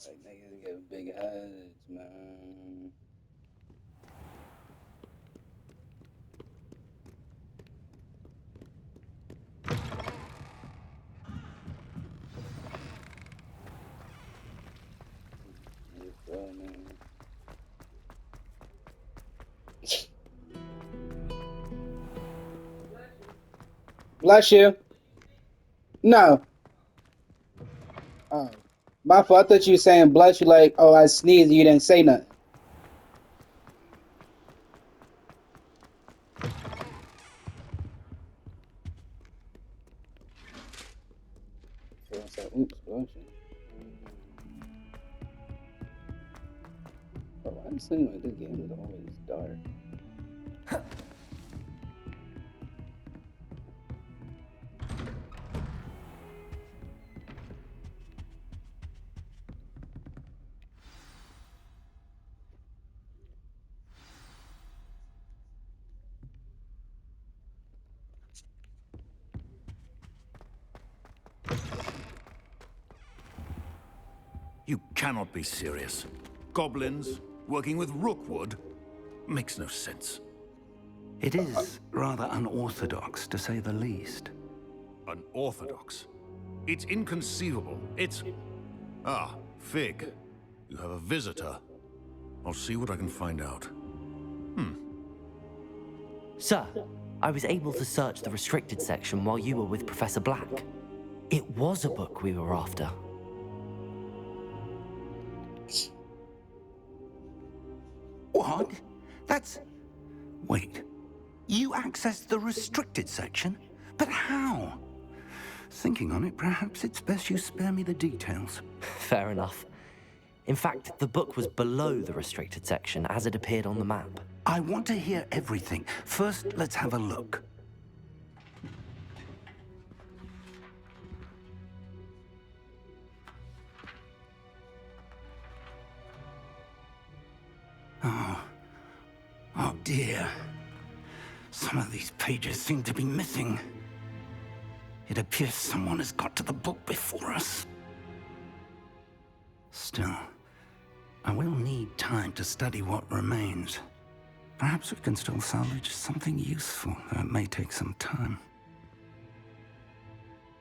Like niggas get big heads, man. You feel me? Bless you. No. Oh. My fault. I thought you were saying bless you like, oh, I sneezed and you didn't say nothing. So I said, oops, bless you. Oh, I'm saying like this game is always dark. You cannot be serious. Goblins working with Rookwood makes no sense. It is rather unorthodox, to say the least. Unorthodox. It's inconceivable. It's... Ah, Fig. You have a visitor. I'll see what I can find out. Sir, I was able to search the restricted section while you were with Professor Black. It was a book we were after. What? That's... Wait. You accessed the restricted section? But how? Thinking on it, perhaps it's best you spare me the details. Fair enough. In fact, the book was below the restricted section as it appeared on the map. I want to hear everything. First, let's have a look. Oh dear. Some of these pages seem to be missing. It appears someone has got to the book before us. Still, I will need time to study what remains. Perhaps we can still salvage something useful, though it may take some time.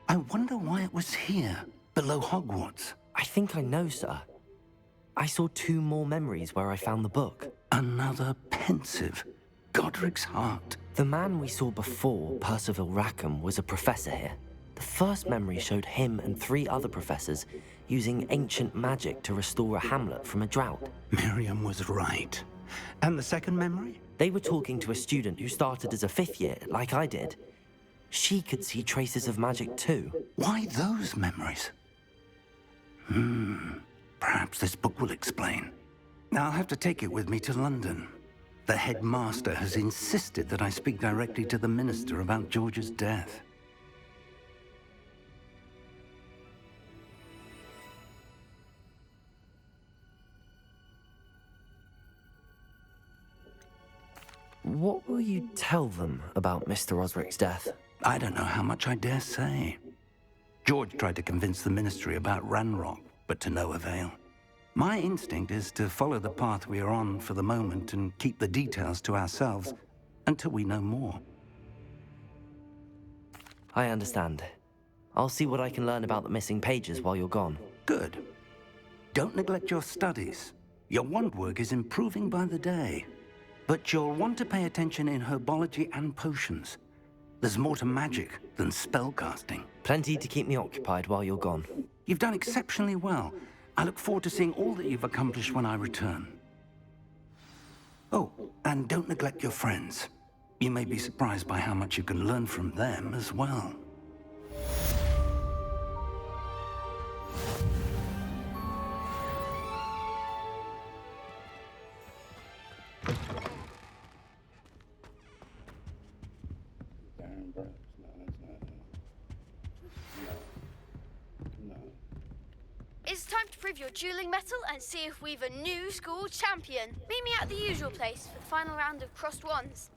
I wonder why it was here, below Hogwarts. I think I know, sir. I saw 2 more memories where I found the book. Another pensive. Godric's heart. The man we saw before, Percival Rackham, was a professor here. The first memory showed him and 3 other professors using ancient magic to restore a hamlet from a drought. Miriam was right. And the second memory? They were talking to a student who started as a 5th year, like I did. She could see traces of magic too. Why those memories? Perhaps this book will explain. I'll have to take it with me to London. The headmaster has insisted that I speak directly to the minister about George's death. What will you tell them about Mr. Osric's death? I don't know how much I dare say. George tried to convince the ministry about Ranrock, but to no avail. My instinct is to follow the path we are on for the moment and keep the details to ourselves until we know more. I understand. I'll see what I can learn about the missing pages while you're gone. Good. Don't neglect your studies. Your wand work is improving by the day. But you'll want to pay attention in herbology and potions. There's more to magic than spellcasting. Plenty to keep me occupied while you're gone. You've done exceptionally well. I look forward to seeing all that you've accomplished when I return. Oh, and don't neglect your friends. You may be surprised by how much you can learn from them as well. Darn, bro. No, that's not it. No. No. It's time to prove your dueling mettle and see if we've a new school champion. Meet me at the usual place for the final round of crossed wands.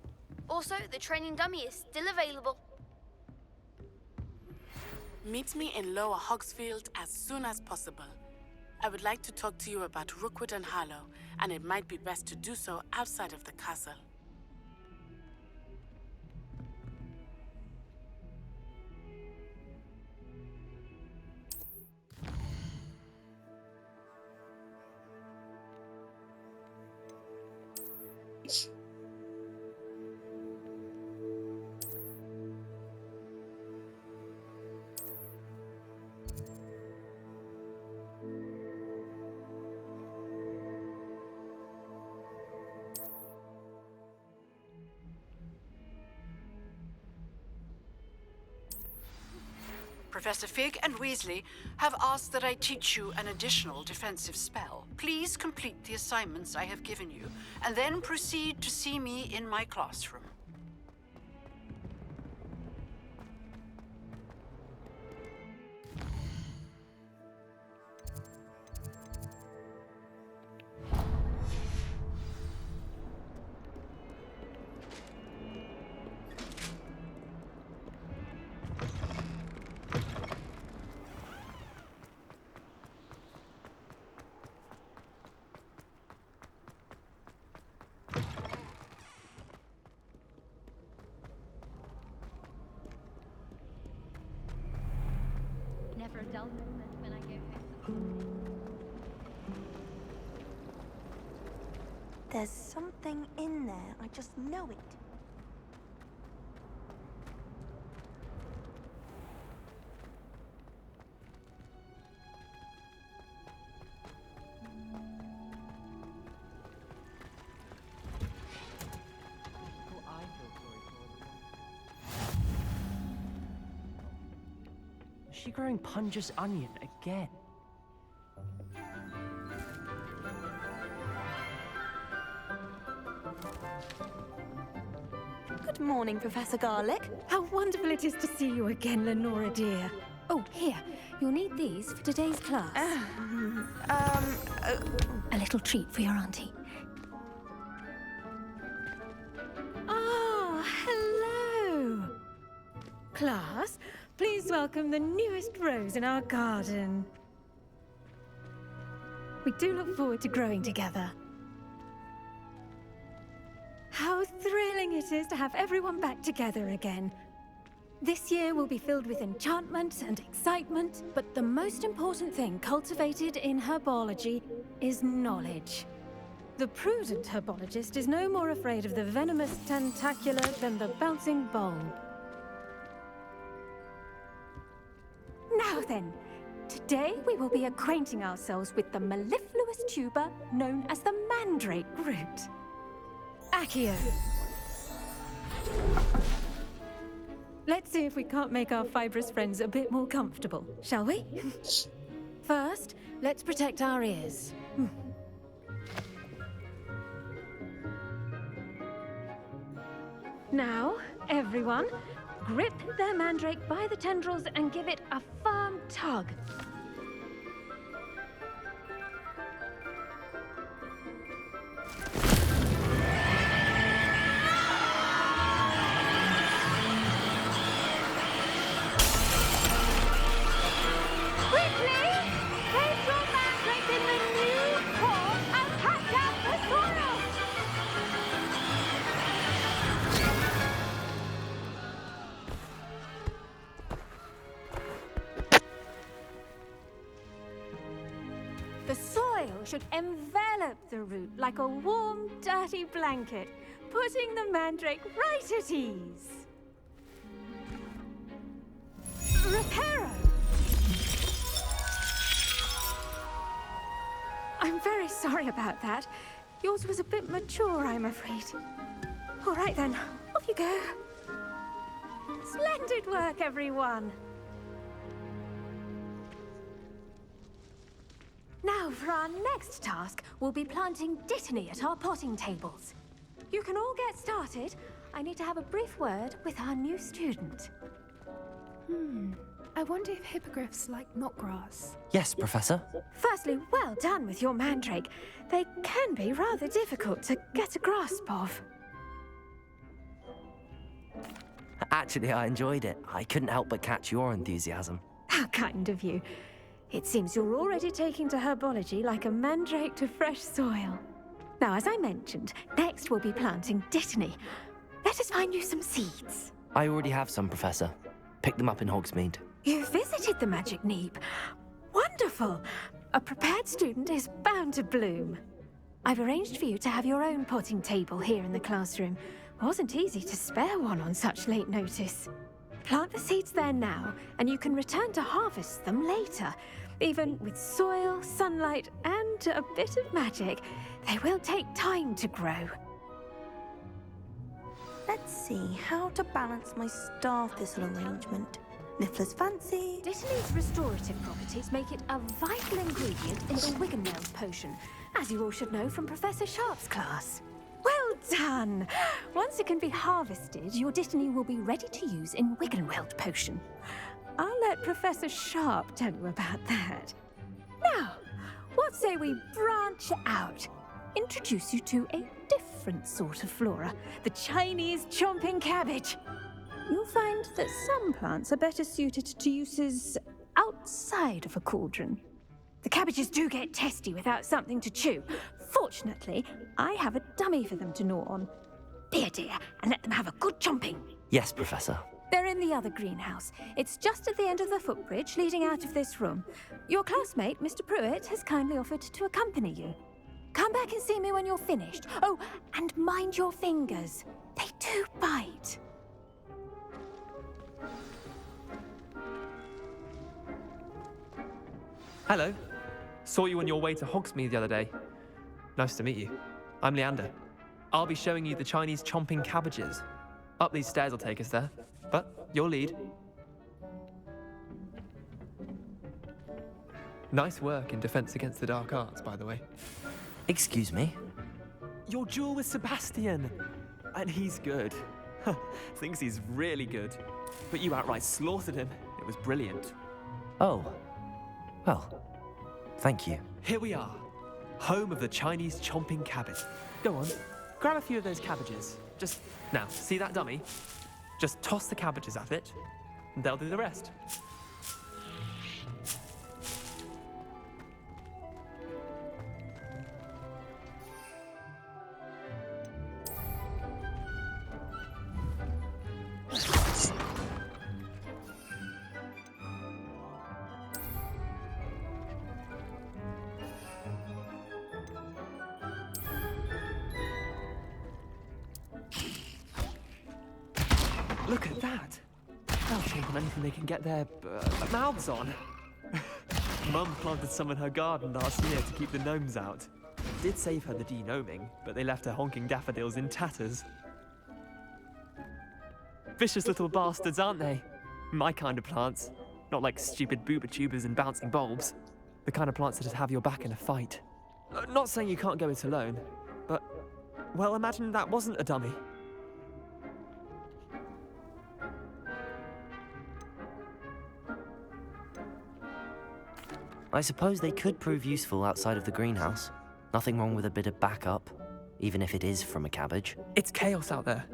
Also, the training dummy is still available. Meet me in Lower Hogsfield as soon as possible. I would like to talk to you about Rookwood and Harlow, and it might be best to do so outside of the castle. Professor Fig and Weasley have asked that I teach you an additional defensive spell. Please complete the assignments I have given you, and then proceed to see me in my classroom. Never a dull moment when I go home. There's something in there. I just know it. Is she growing Punja's onion again? Good morning, Professor Garlick. How wonderful it is to see you again, Lenora dear. Oh, here. You'll need these for today's class. A little treat for your auntie. Ah, hello. Class, please welcome the newest rose in our garden. We do look forward to growing together. How thrilling it is to have everyone back together again. This year will be filled with enchantment and excitement, but the most important thing cultivated in herbology is knowledge. The prudent herbologist is no more afraid of the venomous tentacula than the bouncing bulb. Now then, today we will be acquainting ourselves with the mellifluous tuber known as the mandrake root. Accio. Let's see if we can't make our fibrous friends a bit more comfortable, shall we? First, let's protect our ears. Now, everyone, grip their mandrake by the tendrils and give it a firm tug. The soil should envelop the root like a warm, dirty blanket, putting the mandrake right at ease. Reparo! I'm very sorry about that. Yours was a bit mature, I'm afraid. All right then, off you go. Splendid work, everyone. Now, for our next task, we'll be planting dittany at our potting tables. You can all get started. I need to have a brief word with our new student. I wonder if hippogriffs like knotgrass. Yes, Professor. Firstly, well done with your mandrake. They can be rather difficult to get a grasp of. Actually, I enjoyed it. I couldn't help but catch your enthusiasm. How kind of you. It seems you're already taking to herbology like a mandrake to fresh soil. Now, as I mentioned, next we'll be planting dittany. Let us find you some seeds. I already have some, Professor. Pick them up in Hogsmeade. You visited the Magic Neep. Wonderful! A prepared student is bound to bloom. I've arranged for you to have your own potting table here in the classroom. Wasn't easy to spare one on such late notice. Plant the seeds there now, and you can return to harvest them later. Even with soil, sunlight, and a bit of magic, they will take time to grow. Let's see how to balance my star thistle arrangement. Niffler's fancy. Dittany's restorative properties make it a vital ingredient in the Wiggenweld potion, as you all should know from Professor Sharp's class. Well done! Once it can be harvested, your Dittany will be ready to use in Wiggenweld potion. I'll let Professor Sharp tell you about that. Now, what say we branch out? Introduce you to a different sort of flora, the Chinese chomping cabbage. You'll find that some plants are better suited to uses outside of a cauldron. The cabbages do get testy without something to chew. Fortunately, I have a dummy for them to gnaw on. Be a dear and let them have a good chomping. Yes, Professor. They're in the other greenhouse. It's just at the end of the footbridge leading out of this room. Your classmate, Mr. Pruitt, has kindly offered to accompany you. Come back and see me when you're finished. Oh, and mind your fingers. They do bite. Hello. Saw you on your way to Hogsmeade the other day. Nice to meet you. I'm Leander. I'll be showing you the Chinese chomping cabbages. Up these stairs will take us there, but your lead. Nice work in Defense Against the Dark Arts, by the way. Excuse me? Your duel with Sebastian! And he's good. Thinks he's really good. But you outright slaughtered him. It was brilliant. Oh. Well, thank you. Here we are. Home of the Chinese chomping cabbage. Go on, grab a few of those cabbages. Just, now, see that dummy? Just toss the cabbages at it, and they'll do the rest. Look at that! They'll chomp on anything they can get their mouths on. Mum planted some in her garden last year to keep the gnomes out. Did save her the de-gnoming, but they left her honking daffodils in tatters. Vicious little bastards, aren't they? My kind of plants. Not like stupid booba tubers and bouncing bulbs. The kind of plants that just have your back in a fight. Not saying you can't go it alone, but, well, imagine that wasn't a dummy. I suppose they could prove useful outside of the greenhouse. Nothing wrong with a bit of backup, even if it is from a cabbage. It's chaos out there.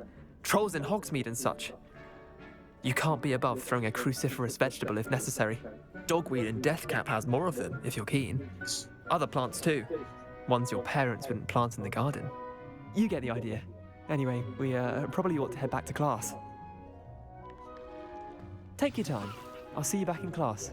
Trolls in Hogsmeade and such. You can't be above throwing a cruciferous vegetable if necessary. Dogweed and deathcap has more of them, if you're keen. Other plants too. Ones your parents wouldn't plant in the garden. You get the idea. Anyway, we probably ought to head back to class. Take your time. I'll see you back in class.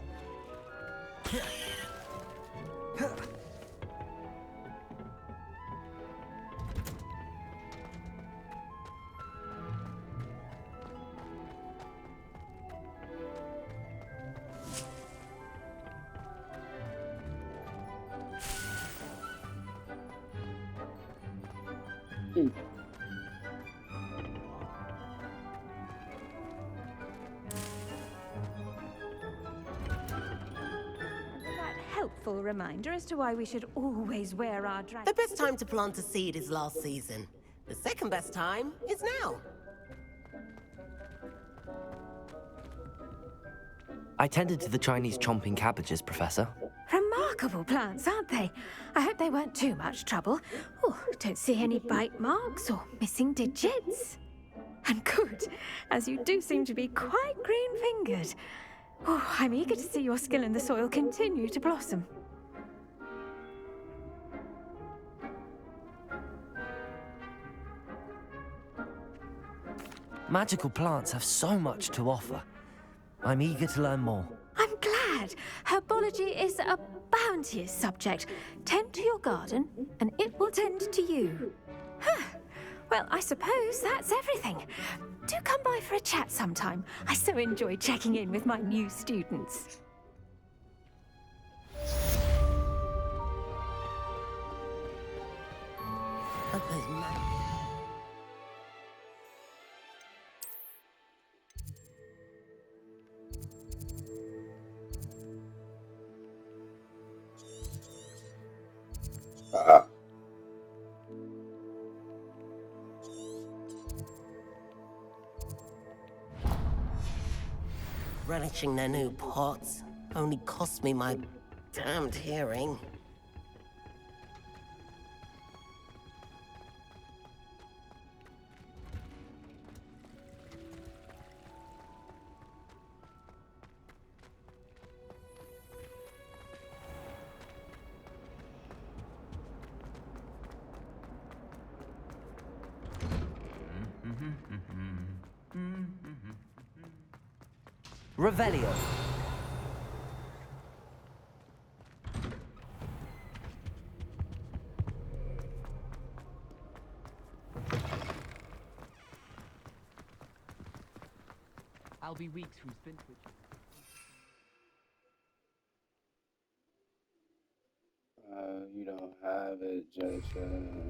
Helpful reminder as to why we should always wear our dress. The best time to plant a seed is last season. The second best time is now. I tended to the Chinese chomping cabbages, Professor. Remarkable plants, aren't they? I hope they weren't too much trouble. Oh, don't see any bite marks or missing digits. And good, as you do seem to be quite green-fingered. Oh, I'm eager to see your skill in the soil continue to blossom. Magical plants have so much to offer. I'm eager to learn more. I'm glad. Herbology is a bounteous subject. Tend to your garden, and it will tend to you. Huh. Well, I suppose that's everything. Do come by for a chat sometime. I so enjoy checking in with my new students. Relishing their new pots only cost me my damned hearing. Revelio. I'll be weeks from Spintwich. You don't have it just okay.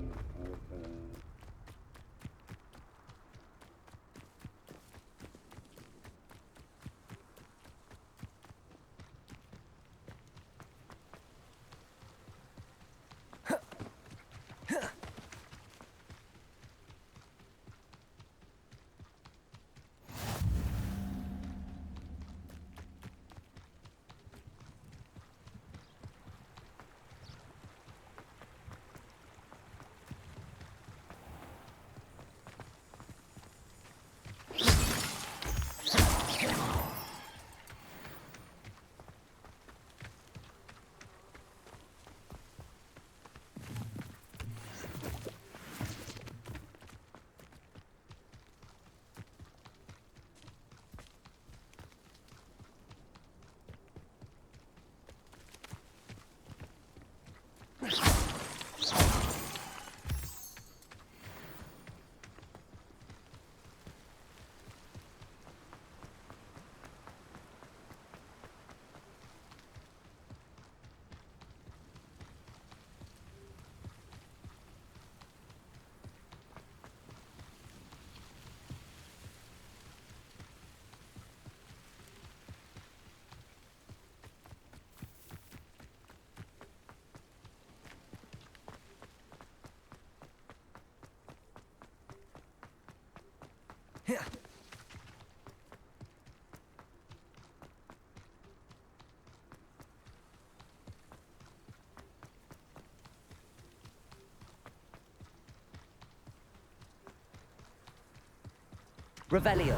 Revelio.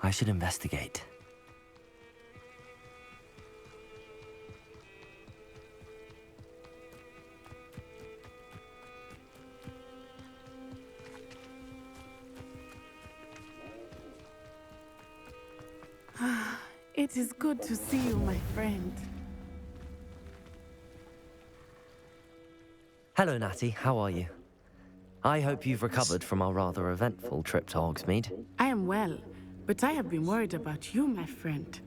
I should investigate. It is good to see you, my friend. Hello, Natty. How are you? I hope you've recovered from our rather eventful trip to Hogsmeade. I am well, but I have been worried about you, my friend.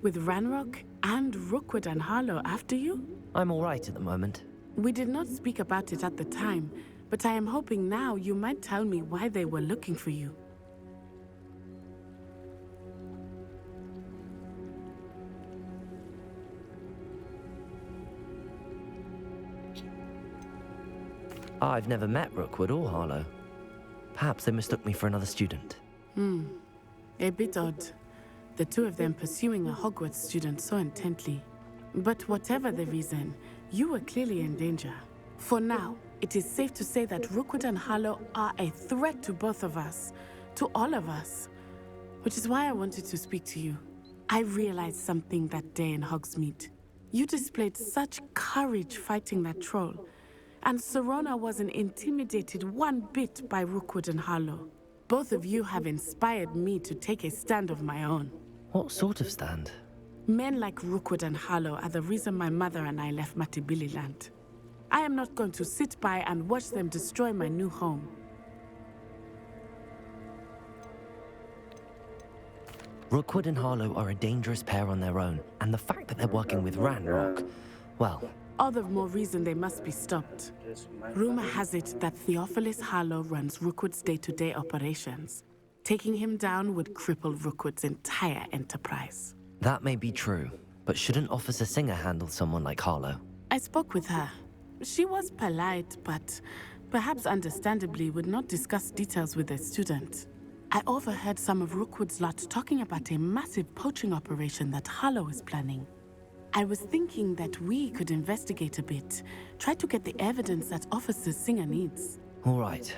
With Ranrock and Rookwood and Harlow after you? I'm all right at the moment. We did not speak about it at the time, but I am hoping now you might tell me why they were looking for you. I've never met Rookwood or Harlow. Perhaps they mistook me for another student. A bit odd. The two of them pursuing a Hogwarts student so intently. But whatever the reason, you were clearly in danger. For now, it is safe to say that Rookwood and Harlow are a threat to both of us, to all of us. Which is why I wanted to speak to you. I realized something that day in Hogsmeade. You displayed such courage fighting that troll, and Serona wasn't intimidated one bit by Rookwood and Harlow. Both of you have inspired me to take a stand of my own. What sort of stand? Men like Rookwood and Harlow are the reason my mother and I left Matibili land. I am not going to sit by and watch them destroy my new home. Rookwood and Harlow are a dangerous pair on their own, and the fact that they're working with Ranrock, well... all the more reason they must be stopped. Rumor has it that Theophilus Harlow runs Rookwood's day-to-day operations. Taking him down would cripple Rookwood's entire enterprise. That may be true, but shouldn't Officer Singer handle someone like Harlow? I spoke with her. She was polite, but perhaps understandably would not discuss details with a student. I overheard some of Rookwood's lot talking about a massive poaching operation that Harlow is planning. I was thinking that we could investigate a bit, try to get the evidence that Officer Singer needs. All right,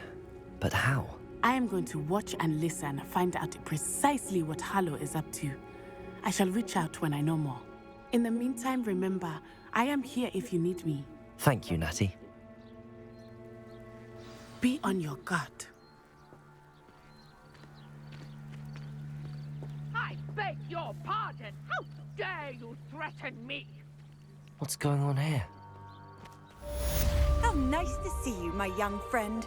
but how? I am going to watch and listen, find out precisely what Harlow is up to. I shall reach out when I know more. In the meantime, remember, I am here if you need me. Thank you, Natty. Be on your guard. I beg your pardon. How dare you threaten me? What's going on here? How nice to see you, my young friend.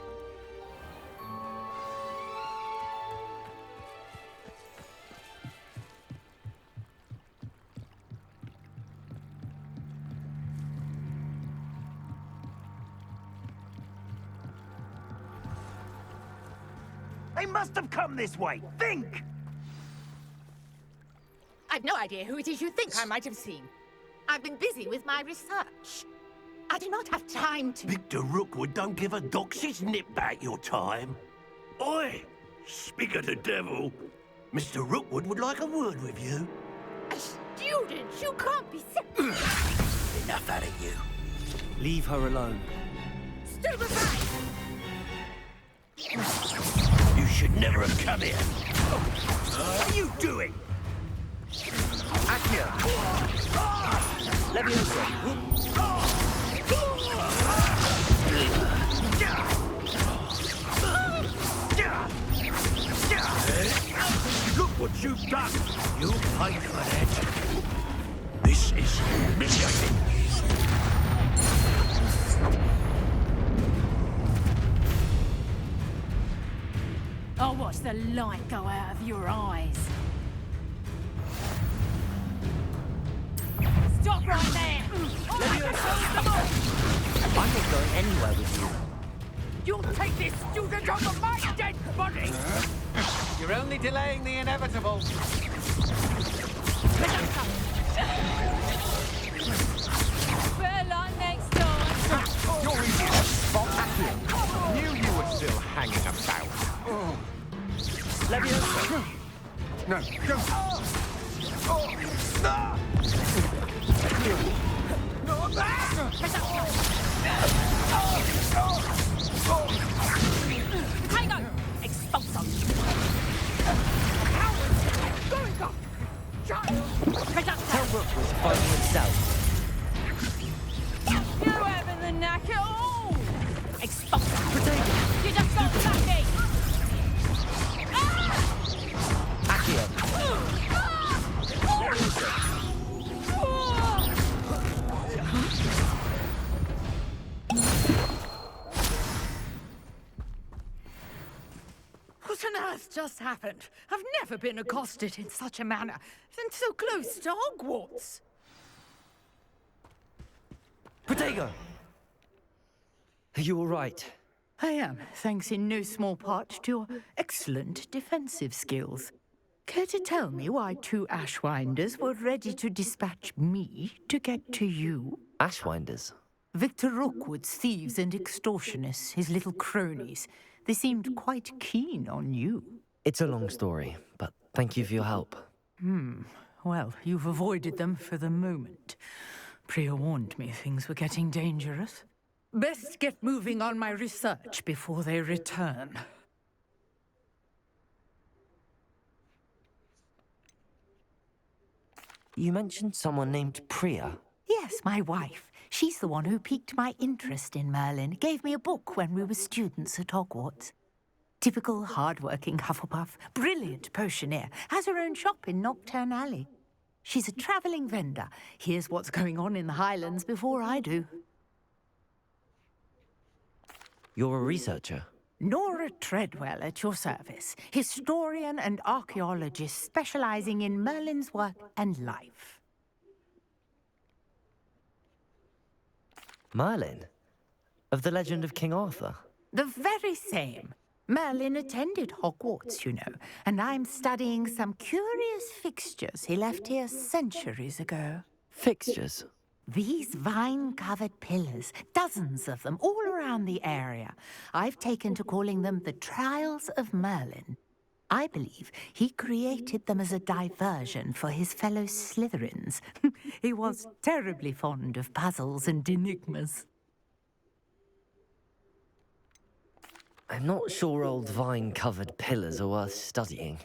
They must have come this way. Think! I've no idea who it is you think I might have seen. I've been busy with my research. I do not have time to... Victor Rookwood don't give a doxy's nip back your time. Oi! Speak of the devil. Mr. Rookwood would like a word with you. A student? You can't be... Enough out of you. Leave her alone. Stupefy! You should never have come here. What are you doing? Accio! Leviosa! Look what you've done! You pay for that. This is humiliating. I'll watch the light go out of your eyes. Stop right there! I'm not going anywhere with you. You'll take this student over my dead body! You're only delaying the inevitable. Better luck next time. You're easy to spot at you. Knew you were still hanging about. Leviosa! No, don't. Hang on! Expulso! Going up! Child! Tell Rookwood to find himself. You having the knack at all! Expulso! Protego! You just got lucky! Accio! What on earth just happened? I've never been accosted in such a manner, and so close to Hogwarts. Protego! Are you all right? I am, thanks in no small part to your excellent defensive skills. Care to tell me why two Ashwinders were ready to dispatch me to get to you? Ashwinders? Victor Rookwood's thieves and extortionists, his little cronies. They seemed quite keen on you. It's a long story, but thank you for your help. Well, you've avoided them for the moment. Priya warned me things were getting dangerous. Best get moving on my research before they return. You mentioned someone named Priya. Yes, my wife. She's the one who piqued my interest in Merlin. Gave me a book when we were students at Hogwarts. Typical hard-working Hufflepuff, brilliant potioneer, has her own shop in Nocturne Alley. She's a travelling vendor. Hears what's going on in the Highlands before I do. You're a researcher? Nora Treadwell at your service. Historian and archaeologist specialising in Merlin's work and life. Merlin? Of the legend of King Arthur? The very same. Merlin attended Hogwarts, you know, and I'm studying some curious fixtures he left here centuries ago. Fixtures? These vine-covered pillars, dozens of them, all around the area. I've taken to calling them the Trials of Merlin. I believe he created them as a diversion for his fellow Slytherins. He was terribly fond of puzzles and enigmas. I'm not sure old vine-covered pillars are worth studying.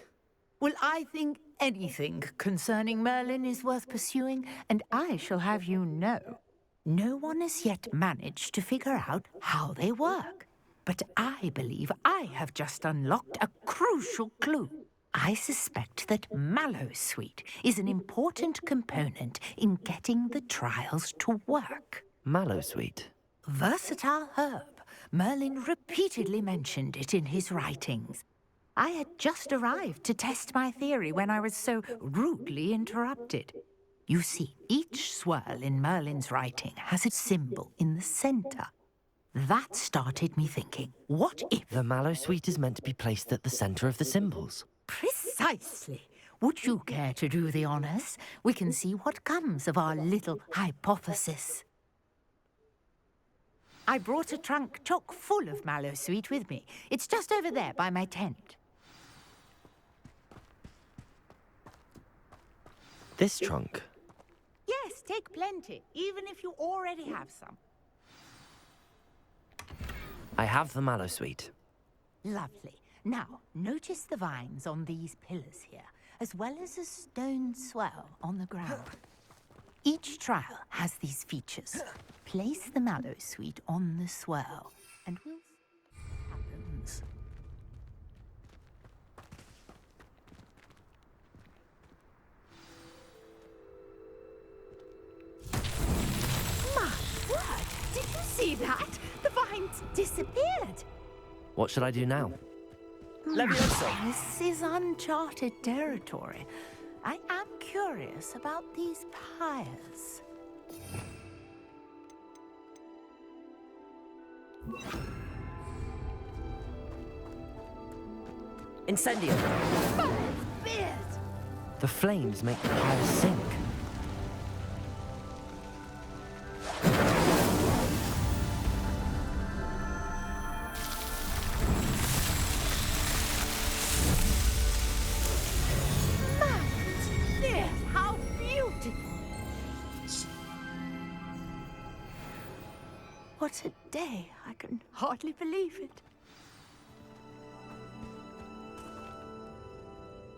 Well, I think anything concerning Merlin is worth pursuing, and I shall have you know, no one has yet managed to figure out how they work. But I believe I have just unlocked a crucial clue. I suspect that Mallowsweet is an important component in getting the trials to work. Mallowsweet? Versatile herb. Merlin repeatedly mentioned it in his writings. I had just arrived to test my theory when I was so rudely interrupted. You see, each swirl in Merlin's writing has a symbol in the center. That started me thinking, what if... The Mallowsweet is meant to be placed at the center of the symbols. Precisely. Would you care to do the honors? We can see what comes of our little hypothesis. I brought a trunk chock full of Mallowsweet with me. It's just over there by my tent. This trunk? Yes, take plenty, even if you already have some. I have the Mallowsweet. Lovely. Now, notice the vines on these pillars here, as well as a stone swell on the ground. Each trial has these features. Place the Mallowsweet on the swirl, and we'll see what happens. My word! Did you see that? The vines disappeared. What should I do now? This is uncharted territory. I am curious about these pyres. Incendio! Beard! The flames make the pyre sink. How beautiful! What a day! I can hardly believe it.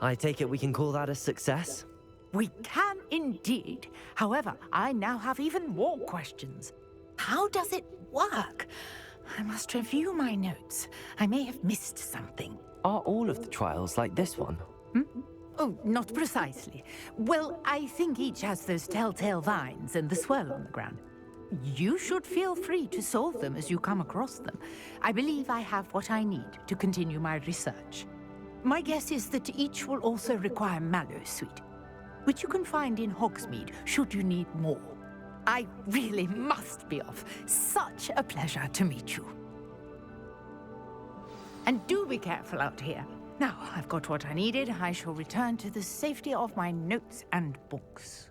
I take it we can call that a success? We can indeed. However, I now have even more questions. How does it work? I must review my notes. I may have missed something. Are all of the trials like this one? Oh, not precisely. Well, I think each has those telltale vines and the swirl on the ground. You should feel free to solve them as you come across them. I believe I have what I need to continue my research. My guess is that each will also require Mallowsweet, which you can find in Hogsmeade should you need more. I really must be off. Such a pleasure to meet you. And do be careful out here. Now, I've got what I needed. I shall return to the safety of my notes and books.